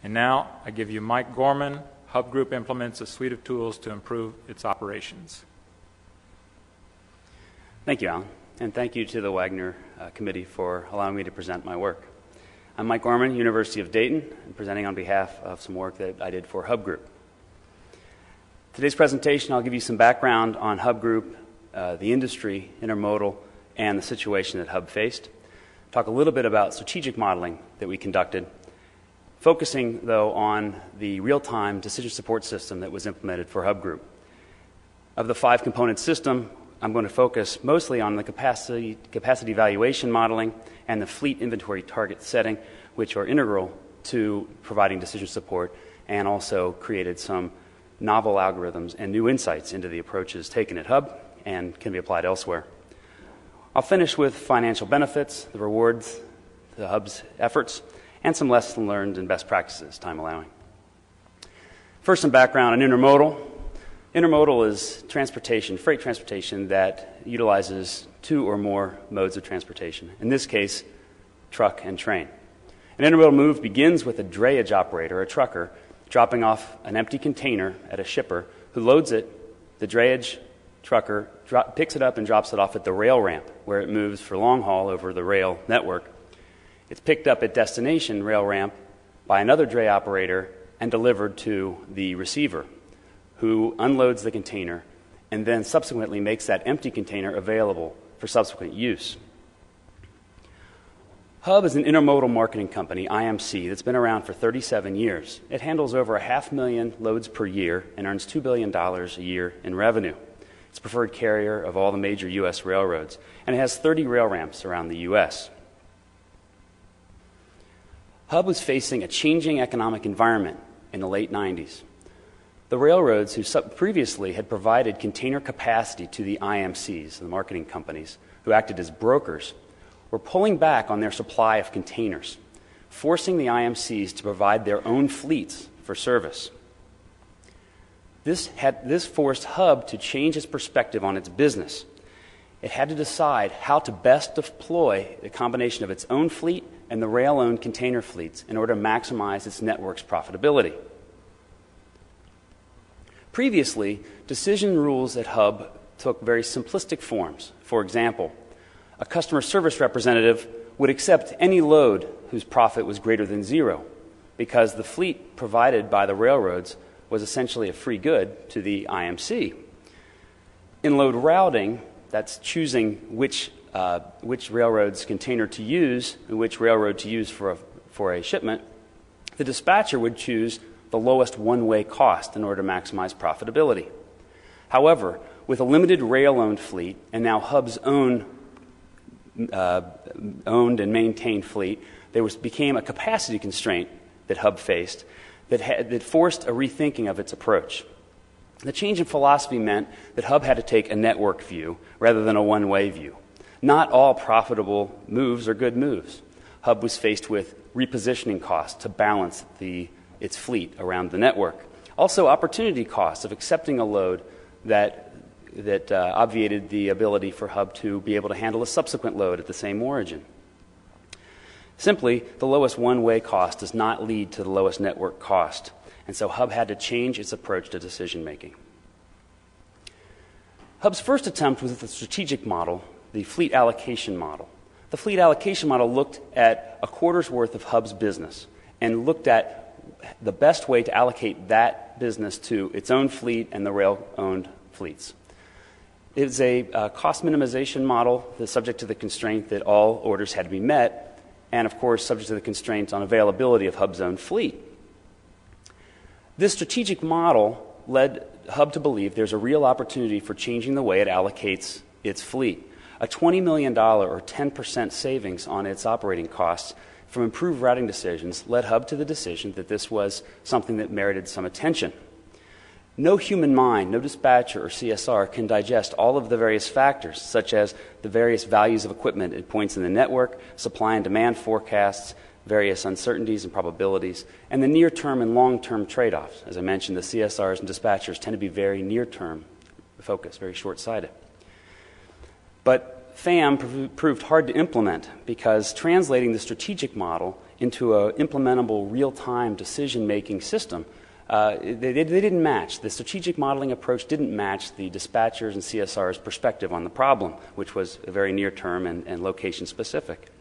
And now I give you Mike Gorman. Hub Group implements a suite of tools to improve its operations. Thank you, Alan, and thank you to the Wagner Committee for allowing me to present my work. I'm Mike Gorman, University of Dayton, and presenting on behalf of some work that I did for Hub Group. Today's presentation, I'll give you some background on Hub Group, the industry, intermodal, and the situation that Hub faced. Talk a little bit about strategic modeling that we conducted, focusing, though, on the real-time decision support system that was implemented for Hub Group. Of the 5-component system, I'm going to focus mostly on the capacity valuation modeling and the fleet inventory target setting, which are integral to providing decision support, and also created some novel algorithms and new insights into the approaches taken at Hub and can be applied elsewhere. I'll finish with financial benefits, the rewards, the Hub's efforts, and some lessons learned and best practices, time allowing. First, some background on intermodal. Intermodal is transportation, freight transportation, that utilizes 2 or more modes of transportation. In this case, truck and train. An intermodal move begins with a drayage operator, a trucker, dropping off an empty container at a shipper who loads it. The drayage trucker picks it up and drops it off at the rail ramp, where it moves for long haul over the rail network. It's picked up at destination rail ramp by another dray operator and delivered to the receiver, who unloads the container and then subsequently makes that empty container available for subsequent use. Hub is an intermodal marketing company, IMC, that's been around for 37 years. It handles over 500,000 loads per year and earns $2 billion a year in revenue. It's a preferred carrier of all the major U.S. railroads, and it has 30 rail ramps around the U.S. Hub was facing a changing economic environment in the late 90s. The railroads, who previously had provided container capacity to the IMCs, the marketing companies, who acted as brokers, were pulling back on their supply of containers, forcing the IMCs to provide their own fleets for service. This forced Hub to change its perspective on its business. It had to decide how to best deploy the combination of its own fleet and the rail-owned container fleets in order to maximize its network's profitability. Previously, decision rules at Hub took very simplistic forms. For example, a customer service representative would accept any load whose profit was greater than 0 because the fleet provided by the railroads was essentially a free good to the IMC. In load routing, that's choosing which railroad's container to use and which railroad to use for a shipment, the dispatcher would choose the lowest one-way cost in order to maximize profitability. However, with a limited rail-owned fleet and now Hub's owned and maintained fleet, there became a capacity constraint that Hub faced that forced a rethinking of its approach. The change in philosophy meant that Hub had to take a network view rather than a one-way view. Not all profitable moves are good moves. Hub was faced with repositioning costs to balance its fleet around the network. Also, opportunity costs of accepting a load that obviated the ability for Hub to be able to handle a subsequent load at the same origin. Simply, the lowest one-way cost does not lead to the lowest network cost, and so Hub had to change its approach to decision-making. Hub's first attempt was the strategic model, the fleet allocation model. The fleet allocation model looked at a quarter's worth of Hub's business and looked at the best way to allocate that business to its own fleet and the rail-owned fleets. It was a cost minimization model that's subject to the constraint that all orders had to be met, and of course subject to the constraints on availability of Hub's own fleet. This strategic model led Hub to believe there's a real opportunity for changing the way it allocates its fleet. A $20 million or 10% savings on its operating costs from improved routing decisions led Hub to the decision that this was something that merited some attention. No human mind, no dispatcher or CSR can digest all of the various factors, such as the various values of equipment at points in the network, supply and demand forecasts, various uncertainties and probabilities, and the near-term and long-term trade-offs. As I mentioned, the CSRs and dispatchers tend to be very near-term focused, very short-sighted. But FAM proved hard to implement because translating the strategic model into an implementable real-time decision-making system, they didn't match. The strategic modeling approach didn't match the dispatchers and CSR's perspective on the problem, which was very near-term and location-specific.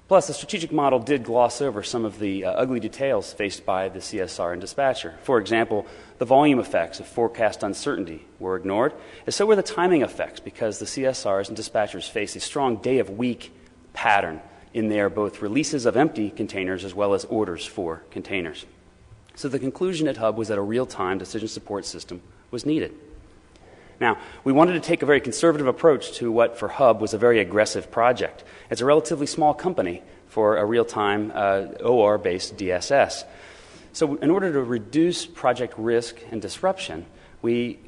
Plus, the strategic model did gloss over some of the ugly details faced by the CSR and dispatcher. For example, the volume effects of forecast uncertainty were ignored, and so were the timing effects, because the CSRs and dispatchers face a strong day-of-week pattern in their both releases of empty containers as well as orders for containers. So the conclusion at Hub was that a real-time decision support system was needed. Now, we wanted to take a very conservative approach to what for Hub was a very aggressive project. It's a relatively small company for a real-time OR-based DSS. So in order to reduce project risk and disruption, we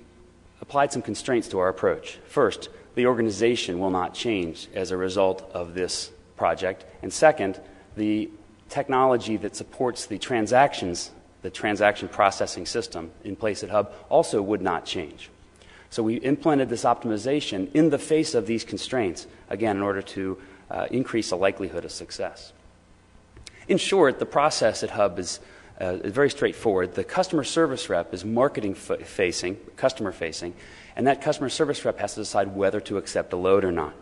applied some constraints to our approach. First, the organization will not change as a result of this project. And second, the technology that supports the transaction processing system in place at Hub also would not change. So we implemented this optimization in the face of these constraints, again, in order to increase the likelihood of success. In short, the process at Hub is very straightforward. The customer service rep is marketing-facing, customer-facing, and that customer service rep has to decide whether to accept a load or not.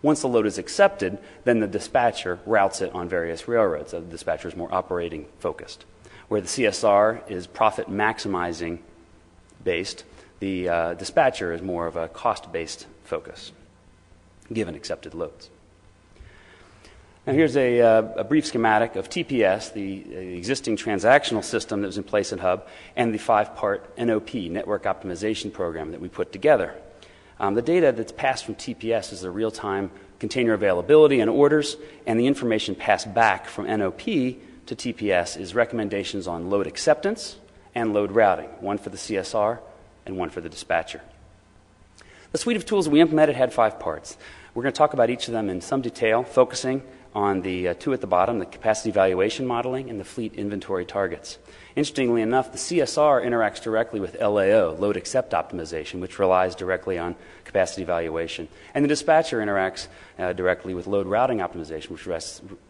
Once the load is accepted, then the dispatcher routes it on various railroads. The dispatcher is more operating-focused. Where the CSR is profit-maximizing based, the dispatcher is more of a cost-based focus, given accepted loads. Now here's a brief schematic of TPS, the existing transactional system that was in place at Hub, and the 5-part NOP, Network Optimization Program, that we put together. The data that's passed from TPS is the real-time container availability and orders, and the information passed back from NOP to TPS is recommendations on load acceptance and load routing, one for the CSR and one for the dispatcher. The suite of tools we implemented had 5 parts. We're going to talk about each of them in some detail, focusing on the 2 at the bottom, the capacity valuation modeling and the fleet inventory targets. Interestingly enough, the CSR interacts directly with LAO, load accept optimization, which relies directly on capacity valuation. And the dispatcher interacts directly with load routing optimization,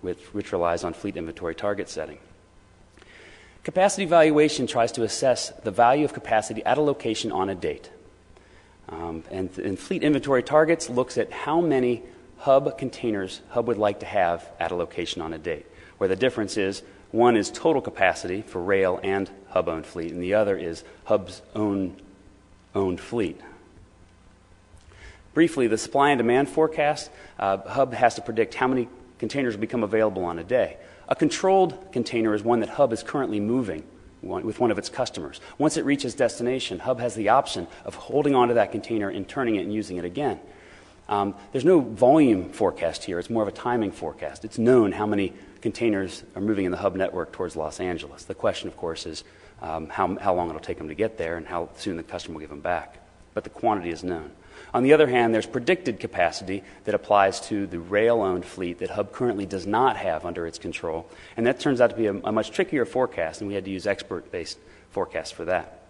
which relies on fleet inventory target setting. Capacity valuation tries to assess the value of capacity at a location on a date. And fleet inventory targets looks at how many Hub containers Hub would like to have at a location on a date, where the difference is one is total capacity for rail and Hub-owned fleet, and the other is Hub's owned fleet. Briefly, the supply and demand forecast, Hub has to predict how many containers will become available on a day. A controlled container is one that Hub is currently moving with one of its customers. Once it reaches destination, Hub has the option of holding onto that container and turning it and using it again. There's no volume forecast here. It's more of a timing forecast. It's known how many containers are moving in the Hub network towards Los Angeles. The question, of course, is how long it'll take them to get there and how soon the customer will give them back. But the quantity is known. On the other hand, there's predicted capacity that applies to the rail-owned fleet that Hub currently does not have under its control. And that turns out to be a much trickier forecast, and we had to use expert-based forecasts for that.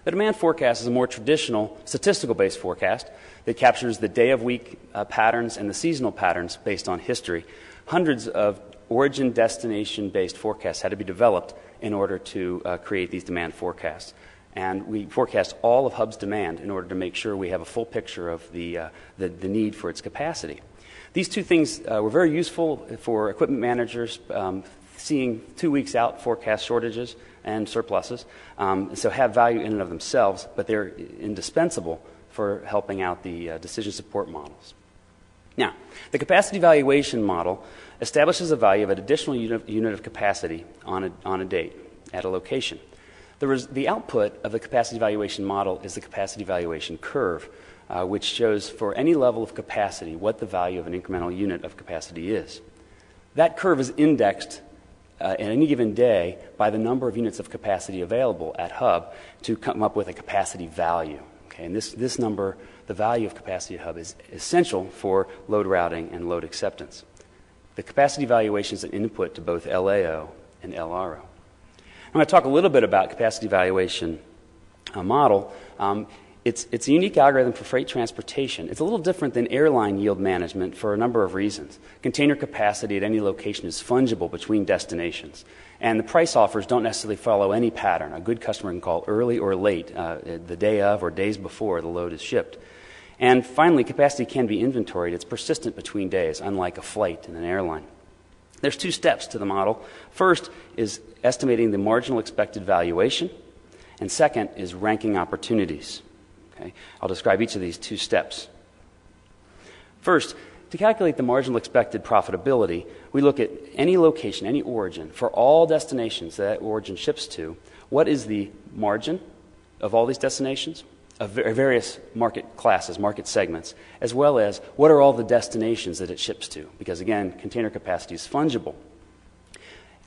The demand forecast is a more traditional statistical-based forecast that captures the day-of-week patterns and the seasonal patterns based on history. Hundreds of origin-destination-based forecasts had to be developed in order to create these demand forecasts. And we forecast all of Hub's demand in order to make sure we have a full picture of the need for its capacity. These 2 things were very useful for equipment managers seeing 2 weeks out forecast shortages and surpluses, so have value in and of themselves, but they're indispensable for helping out the decision support models. Now, the capacity valuation model establishes a value of an additional unit of capacity on a date at a location. The output of the capacity valuation model is the capacity valuation curve, which shows for any level of capacity what the value of an incremental unit of capacity is. That curve is indexed at any given day by the number of units of capacity available at Hub to come up with a capacity value. Okay? And this number, the value of capacity at Hub, is essential for load routing and load acceptance. The capacity valuation is an input to both LAO and LRO. I'm going to talk a little bit about capacity valuation model. It's a unique algorithm for freight transportation. It's a little different than airline yield management for a number of reasons. Container capacity at any location is fungible between destinations, and the price offers don't necessarily follow any pattern. A good customer can call early or late, the day of or days before the load is shipped. And finally, capacity can be inventoried. It's persistent between days, unlike a flight in an airline. There's two steps to the model. First is estimating the marginal expected valuation, and second is ranking opportunities. Okay? I'll describe each of these two steps. First, to calculate the marginal expected profitability, we look at any location, any origin, for all destinations that origin ships to. What is the margin of all these destinations, of various market classes, market segments, as well as what are all the destinations that it ships to? Because again, container capacity is fungible.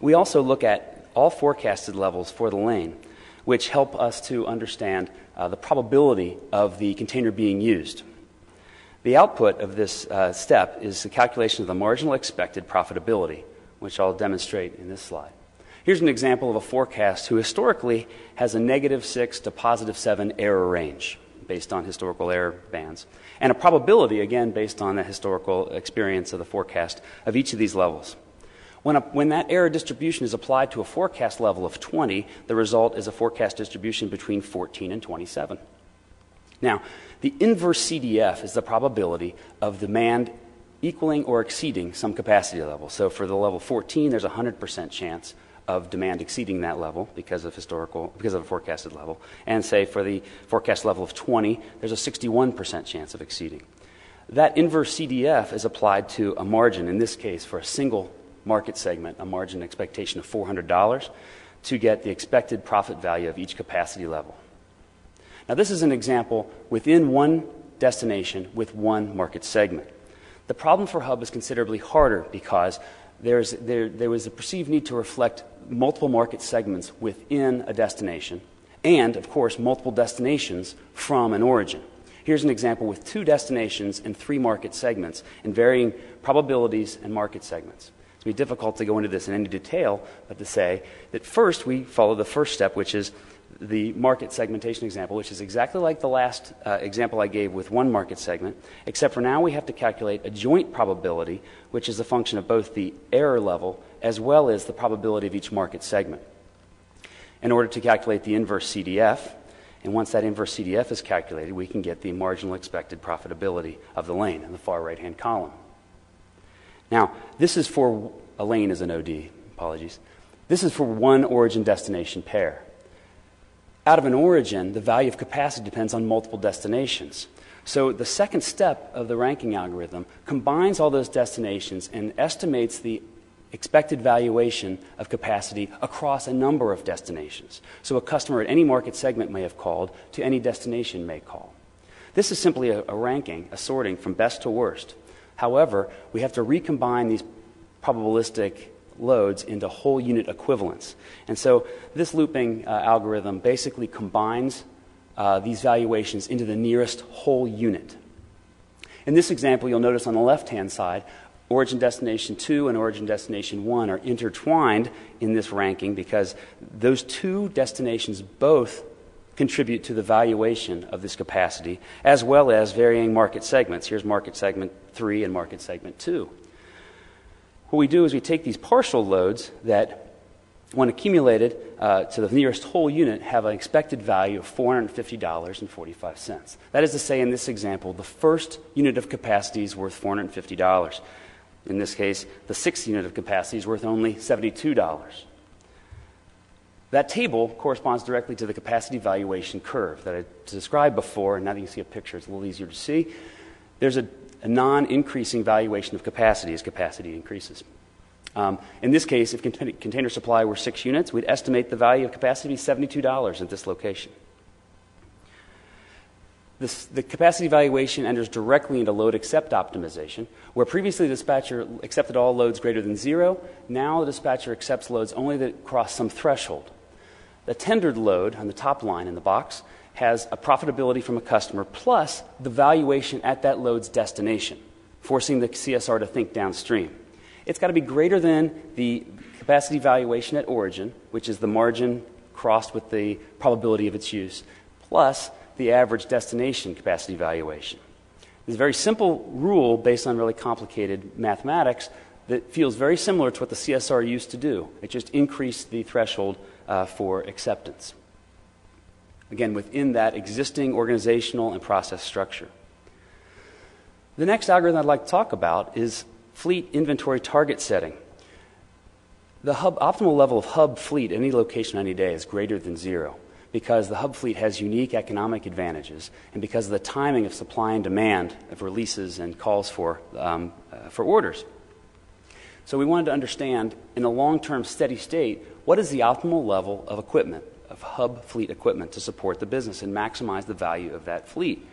We also look at all forecasted levels for the lane, which help us to understand the probability of the container being used. The output of this step is the calculation of the marginal expected profitability, which I'll demonstrate in this slide. Here's an example of a forecast who historically has a -6 to +7 error range based on historical error bands, and a probability, again, based on the historical experience of the forecast of each of these levels. When that error distribution is applied to a forecast level of 20, the result is a forecast distribution between 14 and 27. Now, the inverse CDF is the probability of demand equaling or exceeding some capacity level. So for the level 14, there's a 100% chance of demand exceeding that level because of a forecasted level. And say for the forecast level of 20, there's a 61% chance of exceeding. That inverse CDF is applied to a margin, in this case for a single market segment, a margin expectation of $400 to get the expected profit value of each capacity level. Now, this is an example within one destination with one market segment. The problem for Hub is considerably harder because there was a perceived need to reflect multiple market segments within a destination and, of course, multiple destinations from an origin. Here's an example with 2 destinations and 3 market segments and varying probabilities and market segments. It's going to be difficult to go into this in any detail, but to say that first we follow the first step, which is the market segmentation example, which is exactly like the last example I gave with one market segment, except for now we have to calculate a joint probability, which is a function of both the error level as well as the probability of each market segment. In order to calculate the inverse CDF, and once that inverse CDF is calculated, we can get the marginal expected profitability of the lane in the far right-hand column. Now, this is for a lane as an OD, apologies. This is for one origin-destination pair. Out of an origin, the value of capacity depends on multiple destinations. So the second step of the ranking algorithm combines all those destinations and estimates the expected valuation of capacity across a number of destinations. So a customer at any market segment may have called to any destination may call. This is simply a ranking, a sorting from best to worst. However, we have to recombine these probabilistic loads into whole unit equivalents. And so this looping algorithm basically combines these valuations into the nearest whole unit. In this example, you'll notice on the left-hand side, origin destination 2 and origin destination 1 are intertwined in this ranking because those 2 destinations both contribute to the valuation of this capacity, as well as varying market segments. Here's market segment 3 and market segment 2. What we do is we take these partial loads that, when accumulated to the nearest whole unit, have an expected value of $450.45. That is to say, in this example, the first unit of capacity is worth $450. In this case, the 6th unit of capacity is worth only $72. That table corresponds directly to the capacity valuation curve that I described before, and now that you see a picture, it's a little easier to see. There's a non-increasing valuation of capacity as capacity increases. In this case, if container supply were 6 units, we'd estimate the value of capacity to be $72 at this location. The capacity valuation enters directly into load accept optimization, where previously the dispatcher accepted all loads greater than 0. Now the dispatcher accepts loads only that cross some threshold. The tendered load on the top line in the box has a profitability from a customer plus the valuation at that load's destination, forcing the CSR to think downstream. It's got to be greater than the capacity valuation at origin, which is the margin crossed with the probability of its use, plus the average destination capacity valuation. It's a very simple rule based on really complicated mathematics that feels very similar to what the CSR used to do. It just increased the threshold for acceptance. Again, within that existing organizational and process structure. The next algorithm I'd like to talk about is fleet inventory target setting. The optimal level of hub fleet at any location any day is greater than 0 because the hub fleet has unique economic advantages and because of the timing of supply and demand of releases and calls for orders. So we wanted to understand, in a long-term steady state, what is the optimal level of equipment, of hub fleet equipment to support the business and maximize the value of that fleet.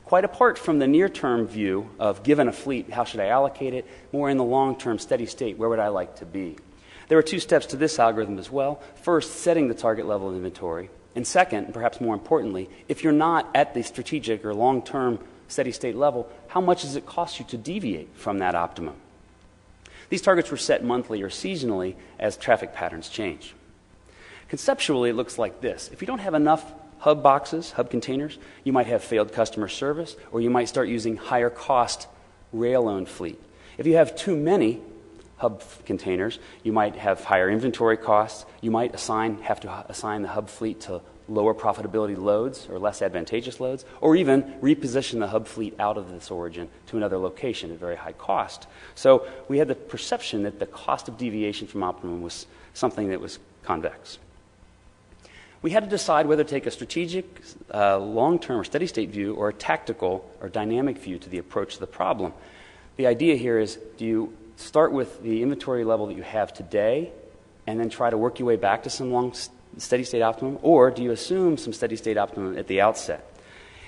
Quite apart from the near-term view of given a fleet, how should I allocate it, more in the long-term steady state, where would I like to be? There are 2 steps to this algorithm as well. First, setting the target level of inventory. And second, and perhaps more importantly, if you're not at the strategic or long-term steady state level, how much does it cost you to deviate from that optimum? These targets were set monthly or seasonally as traffic patterns change. Conceptually, it looks like this. If you don't have enough hub boxes, hub containers, you might have failed customer service, or you might start using higher cost rail-owned fleet. If you have too many hub containers, you might have higher inventory costs. You might have to assign the hub fleet to lower profitability loads or less advantageous loads, or even reposition the hub fleet out of this origin to another location at very high cost. So we had the perception that the cost of deviation from optimum was something that was convex. We had to decide whether to take a strategic, long-term or steady-state view or a tactical or dynamic view to the approach to the problem. The idea here is, do you start with the inventory level that you have today and then try to work your way back to some steady-state optimum, or do you assume some steady-state optimum at the outset?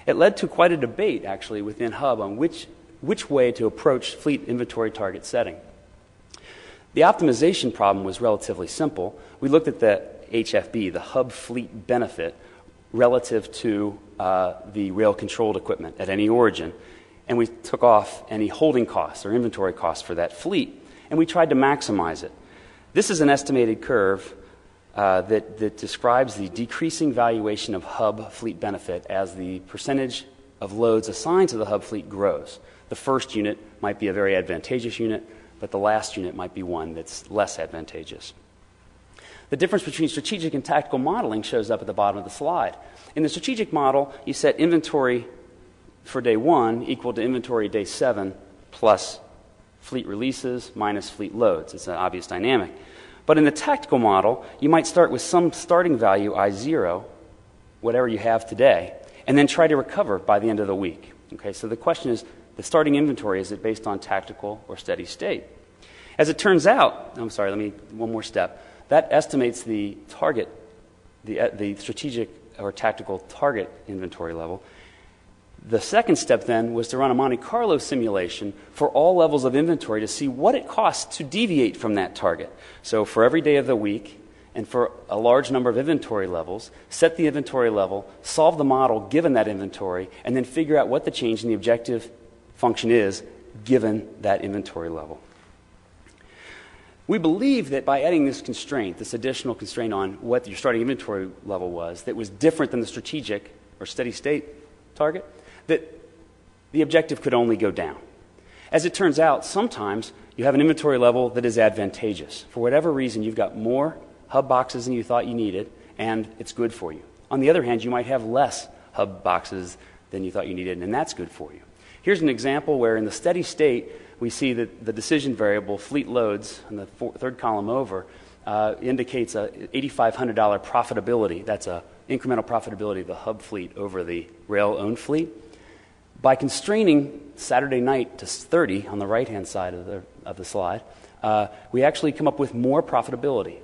It led to quite a debate, actually, within Hub on which way to approach fleet inventory target setting. The optimization problem was relatively simple. We looked at the HFB, the hub fleet benefit, relative to the rail-controlled equipment at any origin, and we took off any holding costs or inventory costs for that fleet, and we tried to maximize it. This is an estimated curve that describes the decreasing valuation of hub fleet benefit as the percentage of loads assigned to the hub fleet grows. The first unit might be a very advantageous unit, but the last unit might be one that's less advantageous. The difference between strategic and tactical modeling shows up at the bottom of the slide. In the strategic model, you set inventory for day 1 equal to inventory day 7 plus fleet releases minus fleet loads. It's an obvious dynamic. But in the tactical model, you might start with some starting value, I0, whatever you have today, and then try to recover by the end of the week. Okay, so the question is, the starting inventory, is it based on tactical or steady state? As it turns out, one more step. That estimates the target, the strategic or tactical target inventory level. The second step then was to run a Monte Carlo simulation for all levels of inventory to see what it costs to deviate from that target. So for every day of the week and for a large number of inventory levels, set the inventory level, solve the model given that inventory, and then figure out what the change in the objective function is given that inventory level. We believe that by adding this constraint, this additional constraint on what your starting inventory level was, that was different than the strategic or steady state target, that the objective could only go down. As it turns out, sometimes you have an inventory level that is advantageous. For whatever reason, you've got more hub boxes than you thought you needed, and it's good for you. On the other hand, you might have less hub boxes than you thought you needed, and that's good for you. Here's an example where in the steady state, we see that the decision variable, fleet loads, in the third column over, indicates a $8,500 profitability. That's an incremental profitability of the hub fleet over the rail-owned fleet. By constraining Saturday night to 30 on the right-hand side of the slide, we actually come up with more profitability.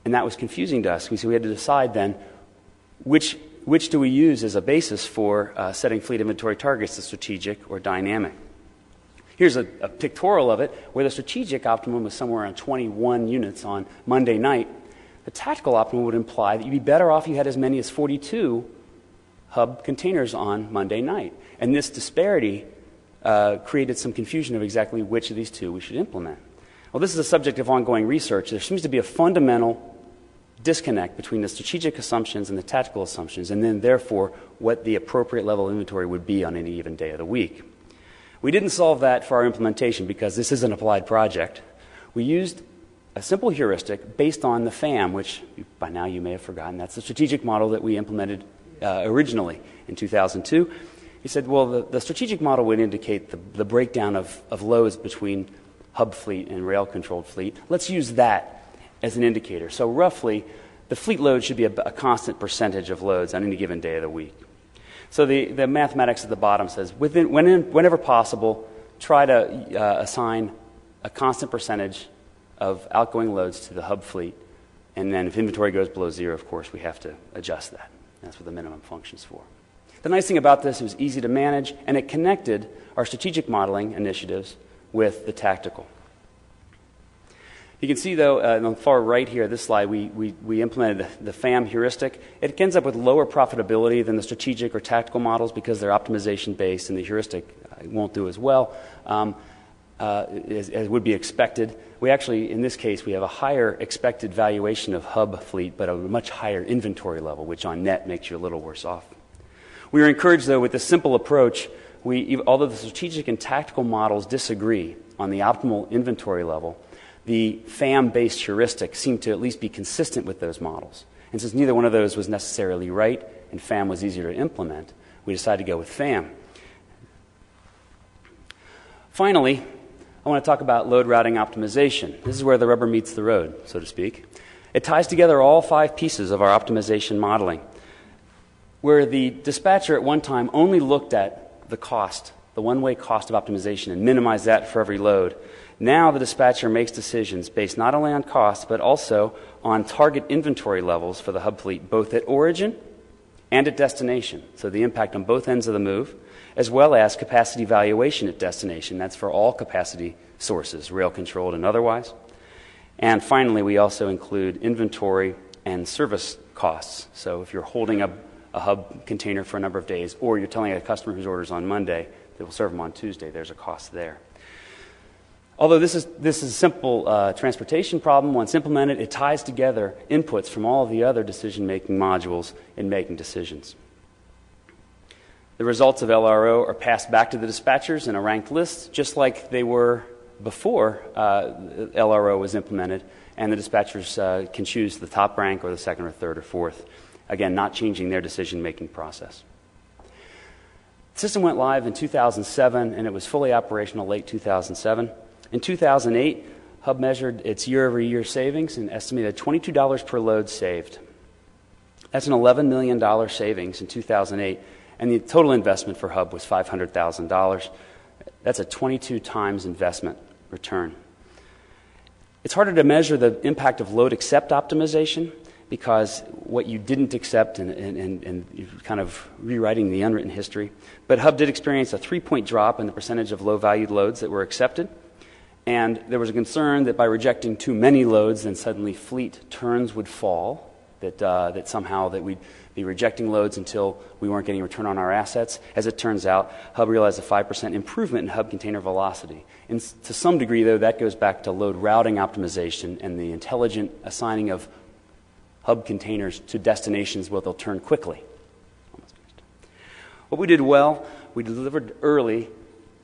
And that was confusing to us. We had to decide then which do we use as a basis for setting fleet inventory targets, the strategic or dynamic. Here's a pictorial of it where the strategic optimum was somewhere around 21 units on Monday night. The tactical optimum would imply that you'd be better off if you had as many as 42 hub containers on Monday night. And this disparity created some confusion of exactly which of these two we should implement. Well, this is a subject of ongoing research. There seems to be a fundamental disconnect between the strategic assumptions and the tactical assumptions, and then therefore what the appropriate level of inventory would be on any given day of the week. We didn't solve that for our implementation because this is an applied project. We used a simple heuristic based on the FAM, which by now you may have forgotten. That's the strategic model that we implemented originally in 2002. He said, well, the strategic model would indicate the breakdown of loads between hub fleet and rail-controlled fleet. Let's use that as an indicator. So roughly, the fleet load should be a constant percentage of loads on any given day of the week. So the mathematics at the bottom says, whenever possible, try to assign a constant percentage of outgoing loads to the hub fleet. And then if inventory goes below zero, of course, we have to adjust that. That's what the minimum function's for. The nice thing about this, it was easy to manage, and it connected our strategic modeling initiatives with the tactical. You can see, though, on the far right here, this slide, we implemented the FAM heuristic. It ends up with lower profitability than the strategic or tactical models because they're optimization-based, and the heuristic won't do as well as would be expected. We actually, in this case, we have a higher expected valuation of hub fleet, but a much higher inventory level, which on net makes you a little worse off. We were encouraged, though, with this simple approach, although the strategic and tactical models disagree on the optimal inventory level, the FAM-based heuristic seemed to at least be consistent with those models. And since neither one of those was necessarily right and FAM was easier to implement, we decided to go with FAM. Finally, I want to talk about load routing optimization. This is where the rubber meets the road, so to speak. It ties together all 5 pieces of our optimization modeling, where the dispatcher at one time only looked at the cost, the one-way cost of optimization, and minimized that for every load. Now the dispatcher makes decisions based not only on cost, but also on target inventory levels for the hub fleet, both at origin and at destination. So the impact on both ends of the move, as well as capacity valuation at destination. That's for all capacity sources, rail-controlled and otherwise. And finally, we also include inventory and service costs. So if you're holding a hub container for a number of days, or you're telling a customer whose orders on Monday that will serve them on Tuesday, there's a cost there. Although this is a simple transportation problem, once implemented, it ties together inputs from all of the other decision-making modules in making decisions. The results of LRO are passed back to the dispatchers in a ranked list, just like they were before LRO was implemented, and the dispatchers can choose the top rank or the second or third or fourth, again, not changing their decision-making process. The system went live in 2007, and it was fully operational late 2007. In 2008, Hub measured its year-over-year savings and estimated $22 per load saved. That's an $11 million savings in 2008, and the total investment for Hub was $500,000. That's a 22 times investment return. It's harder to measure the impact of load accept optimization because what you didn't accept and you're kind of rewriting the unwritten history. But Hub did experience a 3-point drop in the percentage of low-valued loads that were accepted. And there was a concern that by rejecting too many loads, then suddenly fleet turns would fall, that somehow that we'd be rejecting loads until we weren't getting a return on our assets. As it turns out, Hub realized a 5% improvement in Hub container velocity. And to some degree, though, that goes back to load routing optimization and the intelligent assigning of Hub containers to destinations where they'll turn quickly. Almost finished. What we did well, we delivered early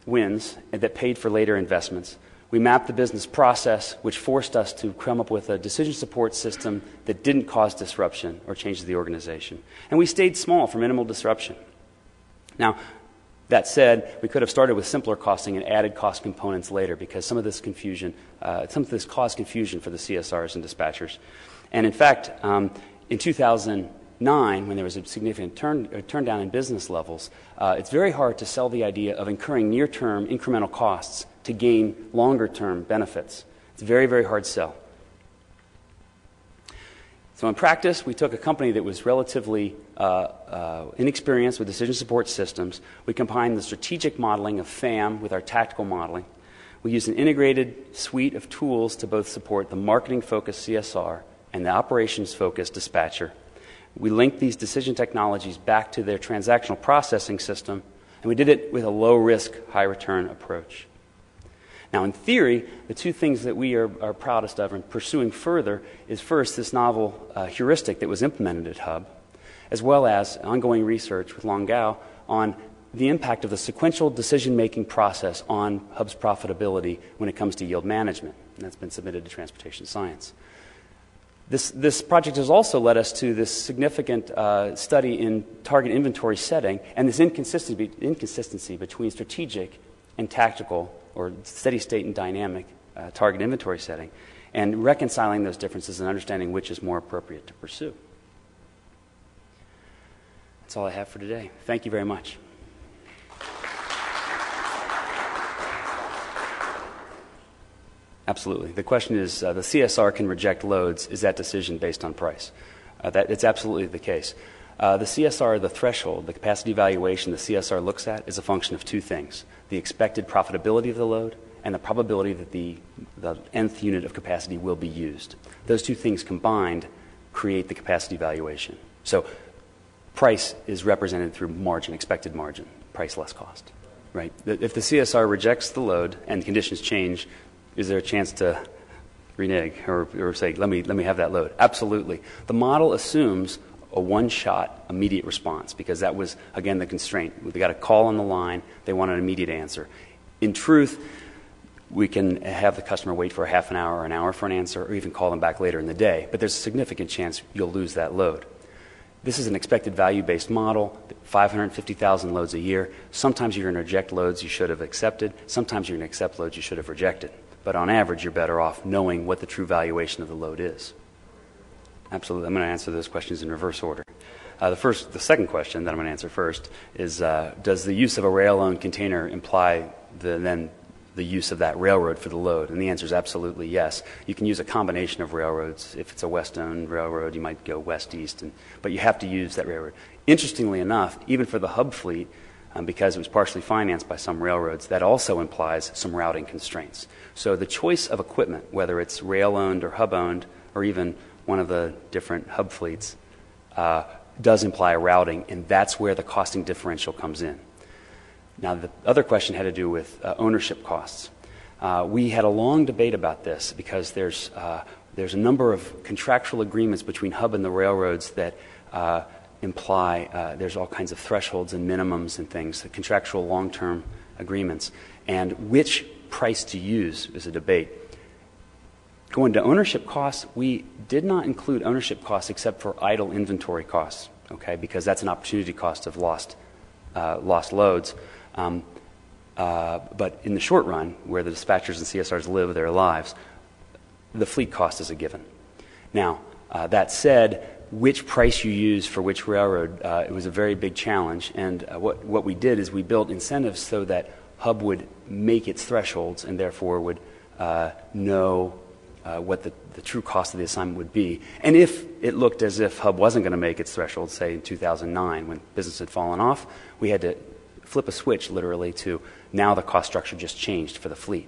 wins that paid for later investments. We mapped the business process, which forced us to come up with a decision support system that didn't cause disruption or change the organization. And we stayed small for minimal disruption. Now, that said, we could have started with simpler costing and added cost components later because some of this caused confusion for the CSRs and dispatchers. And in fact, in 2009, when there was a significant turn down in business levels, it's very hard to sell the idea of incurring near-term incremental costs to gain longer-term benefits. It's a very, very hard sell. So in practice, we took a company that was relatively inexperienced with decision support systems. We combined the strategic modeling of FAM with our tactical modeling. We used an integrated suite of tools to both support the marketing-focused CSR and the operations-focused dispatcher. We linked these decision technologies back to their transactional processing system, and we did it with a low-risk, high-return approach. Now, in theory, the two things that we are proudest of and pursuing further is first this novel heuristic that was implemented at Hub, as well as ongoing research with Langau on the impact of the sequential decision-making process on Hub's profitability when it comes to yield management. And that's been submitted to Transportation Science. This project has also led us to this significant study in target inventory setting and this inconsistency between strategic and tactical, or steady state and dynamic target inventory setting, and reconciling those differences and understanding which is more appropriate to pursue. That's all I have for today. Thank you very much. Absolutely. The question is, the CSR can reject loads. Is that decision based on price? It's absolutely the case. The CSR, the threshold, the capacity valuation the CSR looks at is a function of two things: the expected profitability of the load and the probability that the nth unit of capacity will be used. Those two things combined create the capacity valuation. So price is represented through margin, expected margin, price less cost. Right? If the CSR rejects the load and conditions change, is there a chance to renege or say, let me have that load? Absolutely. The model assumes a one-shot immediate response because that was, again, the constraint. They got a call on the line. They want an immediate answer. In truth, we can have the customer wait for a half an hour or an hour for an answer or even call them back later in the day, but there's a significant chance you'll lose that load. This is an expected value-based model, 550,000 loads a year. Sometimes you're going to reject loads you should have accepted. Sometimes you're going to accept loads you should have rejected. But on average, you're better off knowing what the true valuation of the load is. Absolutely. I'm going to answer those questions in reverse order. The second question that I'm going to answer first is, does the use of a rail-owned container imply then the use of that railroad for the load? And the answer is absolutely yes. You can use a combination of railroads. If it's a west-owned railroad, you might go west-east, but you have to use that railroad. Interestingly enough, even for the Hub fleet, because it was partially financed by some railroads, that also implies some routing constraints. So the choice of equipment, whether it's rail-owned or Hub-owned, or even one of the different Hub fleets, does imply a routing, and that's where the costing differential comes in. Now, the other question had to do with ownership costs. We had a long debate about this because there's a number of contractual agreements between Hub and the railroads that imply there's all kinds of thresholds and minimums and things, the contractual long-term agreements, and which price to use is a debate. Going to ownership costs, we did not include ownership costs except for idle inventory costs, okay, because that's an opportunity cost of lost loads. But in the short run, where the dispatchers and CSRs live their lives, the fleet cost is a given. Now, that said, which price you use for which railroad, it was a very big challenge. And what we did is we built incentives so that Hub would make its thresholds and therefore would know what the true cost of the assignment would be. And if it looked as if Hub wasn't going to make its threshold, say in 2009 when business had fallen off, we had to flip a switch literally to now the cost structure just changed for the fleet.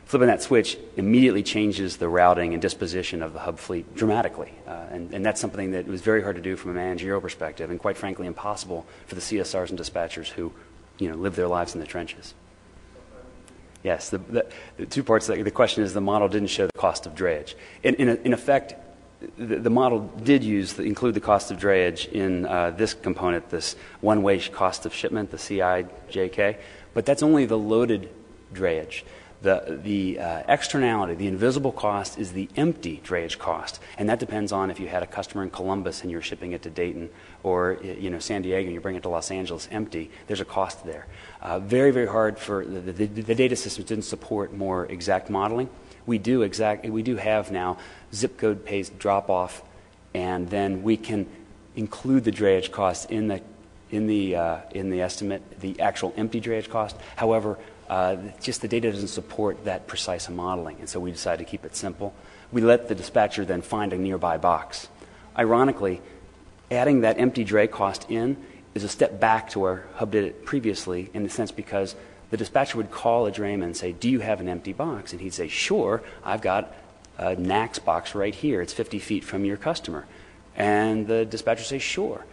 Flipping that switch immediately changes the routing and disposition of the Hub fleet dramatically. And that's something that was very hard to do from a managerial perspective and quite frankly impossible for the CSRs and dispatchers who live their lives in the trenches. Yes, the two parts. The question is the model didn't show the cost of drayage. In effect, the model did include the cost of drayage in this component, this one-way cost of shipment, the CIJK, but that's only the loaded drayage. The externality, the invisible cost, is the empty drayage cost, and that depends on if you had a customer in Columbus and you're shipping it to Dayton, or San Diego and you bring it to Los Angeles empty. There's a cost there. Very, very hard for the data systems didn't support more exact modeling. We do have now zip code based drop off, and then we can include the drayage cost in the estimate, the actual empty drayage cost. However, just the data doesn't support that precise modeling, and so we decided to keep it simple. We let the dispatcher then find a nearby box. Ironically, adding that empty dray cost in is a step back to where Hub did it previously, in the sense because the dispatcher would call a drayman and say, do you have an empty box? And he'd say, sure, I've got a NACS box right here. It's 50 feet from your customer. And the dispatcher says, sure,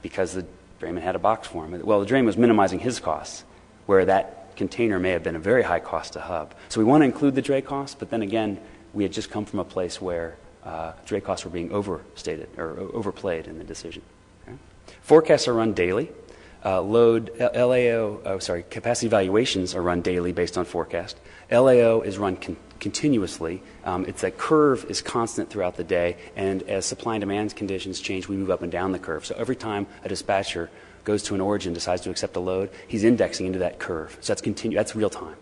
because the drayman had a box for him. Well, the drayman was minimizing his costs, where that container may have been a very high cost to hub. So we want to include the dray costs, but then again, we had just come from a place where dray costs were being overstated or overplayed in the decision. Okay? Forecasts are run daily. Capacity valuations are run daily based on forecast. LAO is run continuously. It's that curve is constant throughout the day, and as supply and demand conditions change, we move up and down the curve. So every time a dispatcher goes to an origin, decides to accept a load, he's indexing into that curve. So that's real time.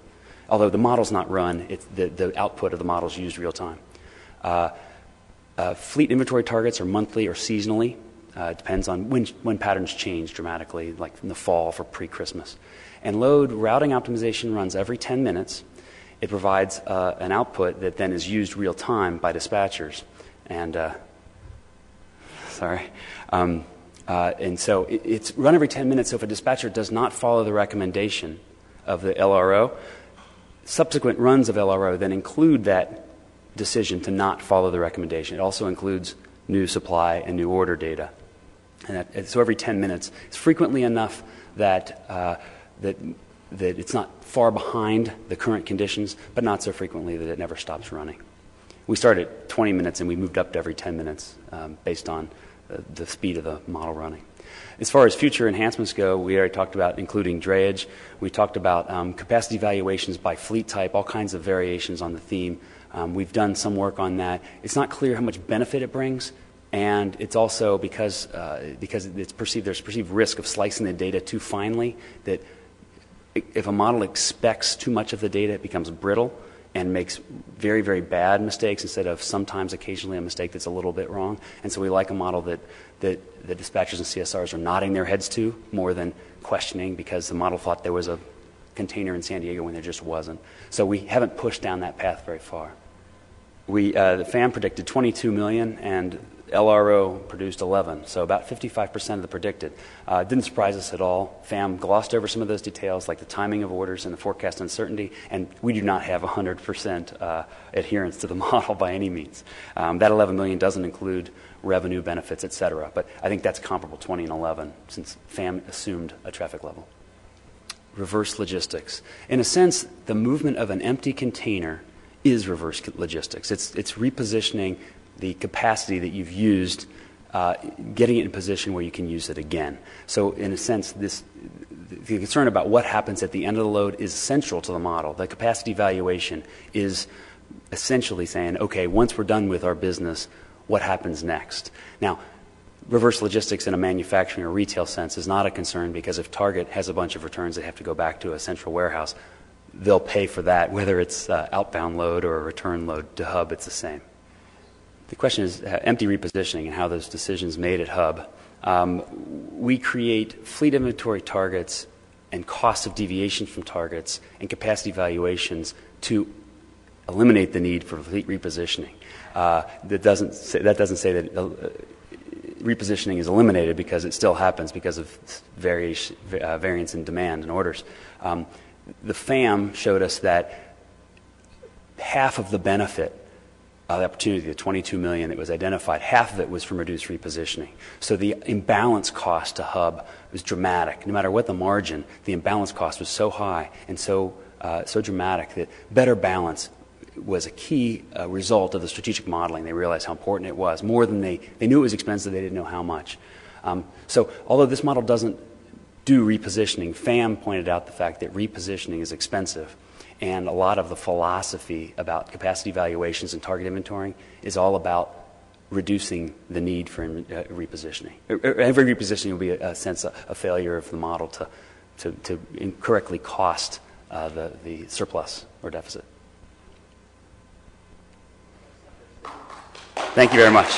Although the model's not run, the output of the model is used real time. Fleet inventory targets are monthly or seasonally. It depends on when patterns change dramatically, like in the fall for pre-Christmas. And load routing optimization runs every 10 minutes. It provides an output that then is used real time by dispatchers. And and so it's run every 10 minutes. So if a dispatcher does not follow the recommendation of the LRO, subsequent runs of LRO then include that decision to not follow the recommendation. It also includes new supply and new order data. And so every 10 minutes, it's frequently enough that that it's not far behind the current conditions, but not so frequently that it never stops running. We started at 20 minutes and we moved up to every 10 minutes based on the speed of the model running. As far as future enhancements go, we already talked about including drayage. We talked about capacity valuations by fleet type, all kinds of variations on the theme. We've done some work on that. It's not clear how much benefit it brings, and it's also because there's perceived risk of slicing the data too finely, that if a model expects too much of the data, it becomes brittle and makes very, very bad mistakes instead of sometimes occasionally a mistake that's a little bit wrong. And so we like a model that the dispatchers and CSRs are nodding their heads to more than questioning, because the model thought there was a container in San Diego when there just wasn't. So we haven't pushed down that path very far. The FAM predicted 22 million and LRO produced 11, so about 55% of the predicted. Didn't surprise us at all. FAM glossed over some of those details, like the timing of orders and the forecast uncertainty, and we do not have 100% adherence to the model by any means. That 11 million doesn't include revenue benefits, et cetera, but I think that's comparable, 20 and 11, since FAM assumed a traffic level. Reverse logistics. In a sense, the movement of an empty container is reverse logistics. It's repositioning the capacity that you've used, getting it in a position where you can use it again. So in a sense, the concern about what happens at the end of the load is central to the model. The capacity valuation is essentially saying, okay, once we're done with our business, what happens next? Now, reverse logistics in a manufacturing or retail sense is not a concern, because if Target has a bunch of returns that have to go back to a central warehouse, they'll pay for that, whether it's outbound load or a return load to hub, it's the same. The question is empty repositioning and how those decisions made at hub. We create fleet inventory targets and costs of deviation from targets and capacity valuations to eliminate the need for fleet repositioning. That doesn't say that repositioning is eliminated, because it still happens because of variance in demand and orders. The FAM showed us that half of the benefit, the opportunity, the 22 million that was identified, half of it was from reduced repositioning. So the imbalance cost to hub was dramatic. No matter what the margin, the imbalance cost was so high and so dramatic that better balance was a key result of the strategic modeling. They realized how important it was. More than they knew it was expensive, they didn't know how much. So although this model doesn't do repositioning, FAM pointed out the fact that repositioning is expensive. And a lot of the philosophy about capacity valuations and target inventorying is all about reducing the need for repositioning. Every repositioning will be a sense of a failure of the model to incorrectly cost the surplus or deficit. Thank you very much.